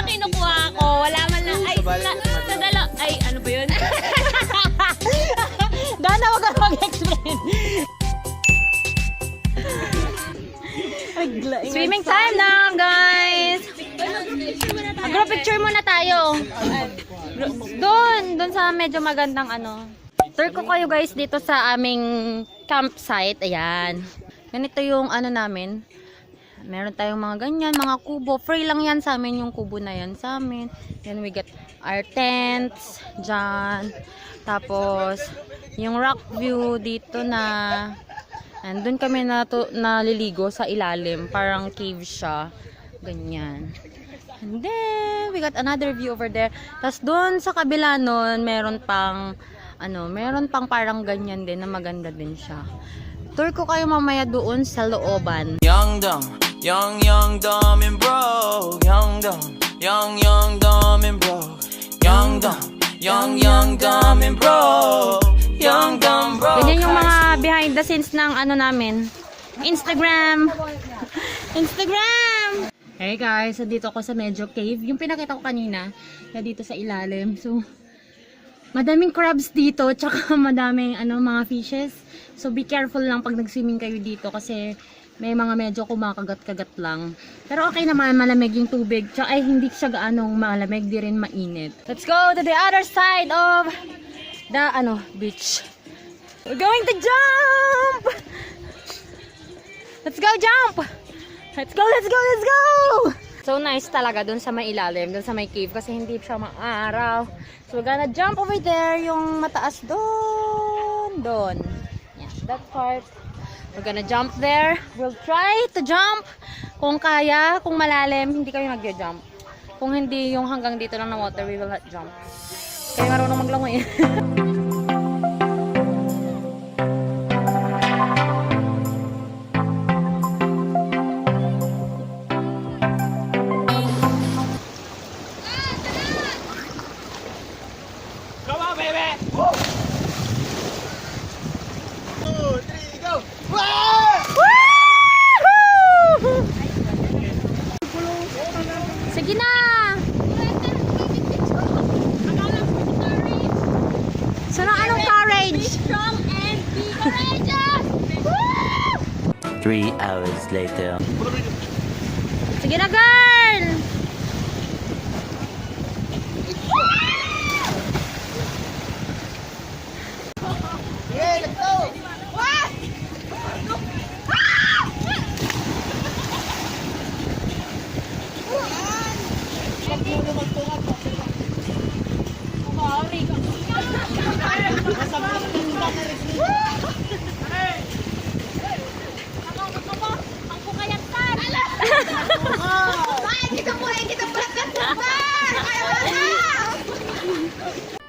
na kinukuha ko. Wala man lang. Ay, sa dala. Ay, ano ba yun? Dana, wag ka mag-explain. Swimming time na, guys. Group picture muna tayo. Doon sa medyo magandang ano. Tour ko kayo guys dito sa aming campsite. Ayan. Ganito yung ano namin. Meron tayong mga ganyan, mga kubo. Free lang yan sa amin yung kubo na yan sa amin. Then we get our tents dyan. Tapos yung rock view dito na andun kami naliligo sa ilalim. Parang cave siya. Ganyan. And then, we got another view over there. Tapos doon sa kabila nun, meron pang parang ganyan din na maganda din siya. Tour ko kayo mamaya doon sa looban. Young, dumb and broke. Young, dumb and broke. Young, dumb and broke. Young, dumb, broke. Ganyan yung mga behind the scenes ng ano namin. Instagram! Hey guys, so dito ako sa medyo cave. Yung pinakita ko kanina, na dito sa ilalim. So, madaming crabs dito, tsaka madaming mga fishes. So, be careful lang pag nag-swimming kayo dito kasi may mga medyo kumakagat-kagat lang. Pero okay naman, malamig yung tubig. Tsaka ay hindi siya gaanong malamig, di rin mainit. Let's go to the other side of the beach. We're going to jump! Let's go jump! Let's go! So nice talaga dun sa may ilalim, dun sa may cave kasi hindi siya maaraw. So we're gonna jump over there, yung mataas doon. Yeah, that part. We're gonna jump there. We'll try to jump. Kung kaya, kung malalim, hindi kami mag-jump. Kung hindi yung hanggang dito lang na water, we will not jump. Kaya marunong maglangoy. Sige na! So, anong courage? Be strong and be courageous! 3 hours later. Sige na, girl!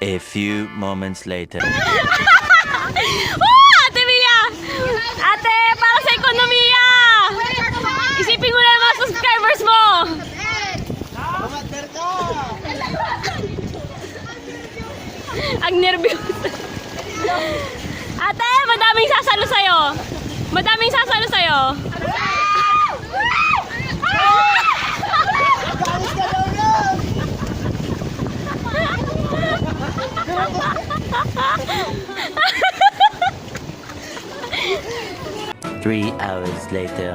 A few moments later. Ate Mia! Ate, para sa ekonomiya! Isipin mo na yung mga subscribers mo! Ang nervyos. Ate, madaming sasalo sa'yo. Three hours later.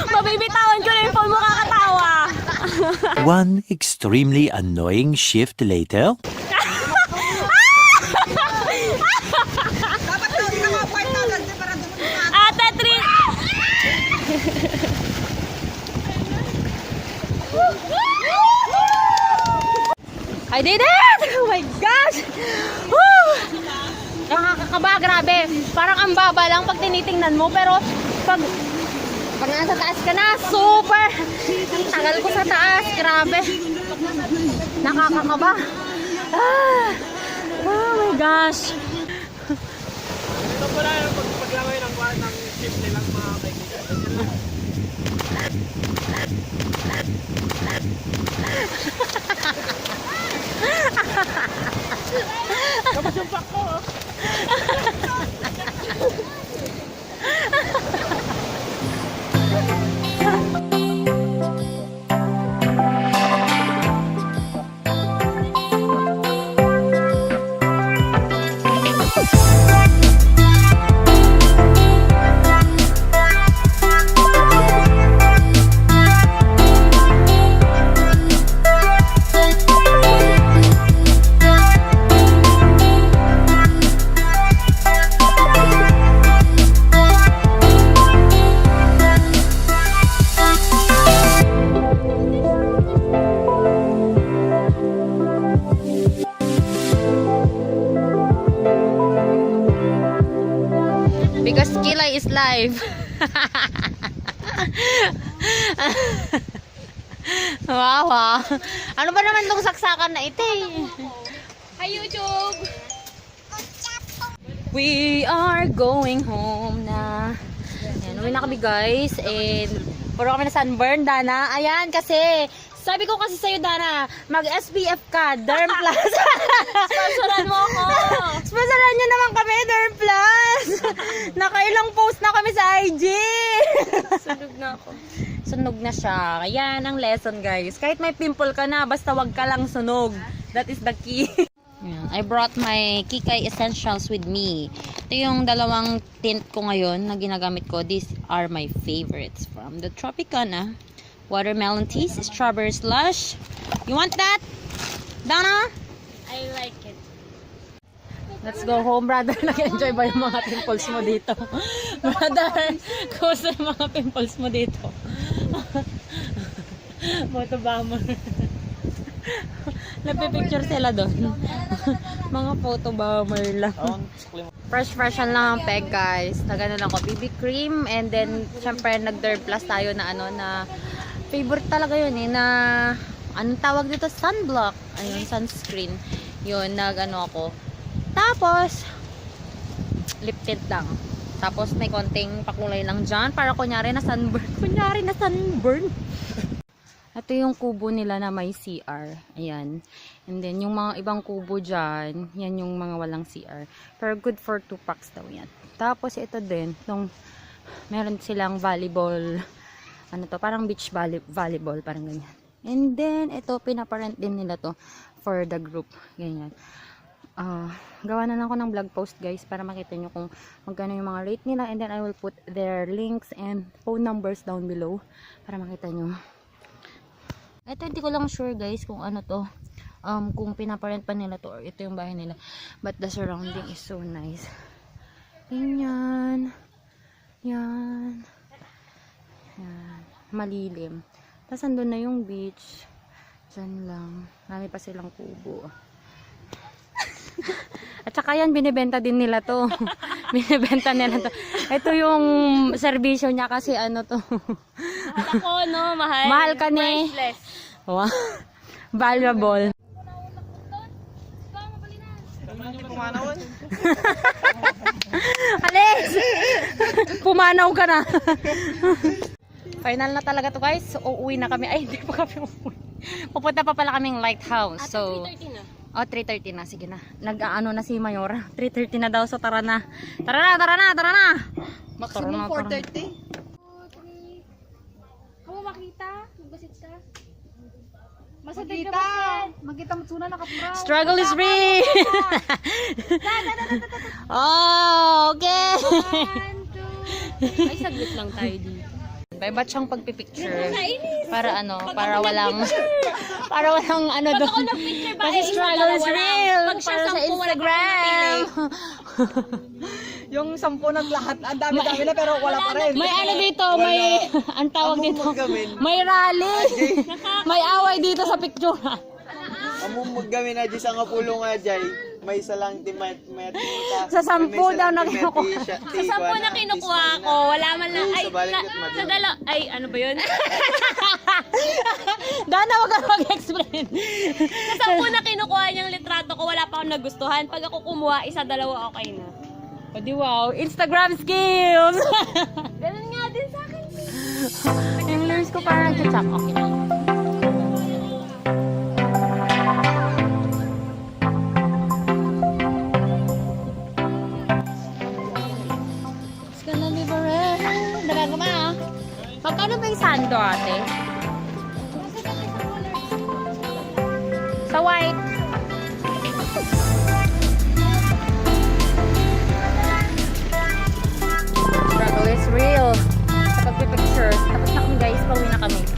Mabibitawan ko na yung phone mo, kakatawa. One extremely annoying shift later. Ate, I did it! Oh my gosh! Woo! Nakakakaba, grabe. Parang ang baba lang pag tinitingnan mo, pero pag nasa taas ka na, super! Ang tagal ko sa taas, grabe. Nakakakaba. Oh my gosh! Ito pala yung paglaway ng shift nilang mga kaibigan. Tapos yung pack ko. Because Kilay is live. Wow, ah. Ano ba naman tong saksakan na ito eh? Hi, YouTube! We are going home na. Ayan, uwi na kami guys. And puro kami na sunburn, Dana. Ayan, kasi sabi ko kasi sa'yo, Dana, mag-SPF ka, Derm Plus. Sponsoran mo ako! Sponsoran nyo naman kami, Derm Plus. Nakailang post na kami sa IG. Sunog na ako. Sunog na siya. Ayan ang lesson guys. Kahit may pimple ka na, basta wag ka lang sunog. That is the key. Ayan, I brought my Kikay Essentials with me. Ito yung dalawang tint ko ngayon na ginagamit ko. These are my favorites from the Tropicana. Watermelon tea, strawberry slush. You want that, Dana? I like it. Let's go home, brother. Nag-enjoy ba yung mga pimples mo dito? Brother, kumusta yung mga pimples mo dito? Moto bomber. Nagpipicture sila doon. Mga photo bomber lang. Fresh lang ang peg, guys. Nagano lang ko, BB cream. And then, syempre, nag-Derm Plus tayo na ano, na favorite talaga yun eh, na anong tawag dito? Sunblock. Ayun, sunscreen. Yun, nag-ano ako. Tapos, lip tint lang. Tapos, may konting pakulay lang dyan. Para kunyari na sunburn. Kunyari na sunburn. Ito yung kubo nila na may CR. Ayan. And then, yung mga ibang kubo dyan, yan yung mga walang CR. Pero good for 2 packs daw yan. Tapos, ito din. Nung, meron silang volleyball. Ano to? Parang beach volleyball. Parang ganyan. And then, ito, pinaparent din nila to for the group. Ganyan. Gawa na lang ako ng vlog post guys para makita nyo kung magkano yung mga rate nila, and then I will put their links and phone numbers down below para makita nyo. Ito hindi ko lang sure guys kung ano to, kung pinaparent pa nila to or ito yung bahay nila, but the surrounding is so nice. Ganyan. Yan. Yan. Malilim. Tapos andun na yung beach. Diyan lang. Marami pa silang kubo. At saka yan, binibenta din nila to. Binibenta nila to. Ito yung serbisyo niya kasi ano to. Mahal ako, no? Mahal. Mahal ka ni. Priceless. Wow. Valuable. Alis! Pumanaw ka na. Final na talaga to guys. So, uuwi na kami. Ay, hindi pa kami uuwi. Pupunta pa pala kaming lighthouse. So, 3:30 na. oh, 3:30 na. Sige na. Nag-ano na si Mayora. 3:30 na daw. So, tara na. Tara na, tara na, tara na. Maximum 4:30. Kamu makita? Magbasit ka? Magkita! Magkita mo suna nakapura. Struggle is free. Oh, okay. 1, 2, ay saglit lang tayo dito. May batchang pagpipicture. Para ano, para walang ano doon. Pag ako nag-picture ba, Kasi struggle is real. Pag siya Para sa 10, wala pa Instagram. Yung 10 naglahat, ang dami-dami na pero wala pa rin. May ano dito, may ang tawag dito. May rally. May away dito sa picture. Amo maggamin na di sa nga pulo nga jay. May isa lang Sa 10 daw na kinukuha. Sa 10 na kinukuha ko, wala man lang. Ay, sa dala. Ay, ano ba yun? Dana, wag ka mag-explain. Sa 10 na kinukuha niyang litrato ko, wala pa akong nagustuhan. Pag ako kumuha, isa, dalawa, okay na. O di wow, Instagram skills. Ganun nga din sa akin. Yung lyrics ko parang chachap. Okay na. It's gonna be forever. Nagagama ah. Magkano ba yung sando ate? Sa white. Struggle is real. Sa pagpipicture. Tapos na kami guys, pauwi na kami.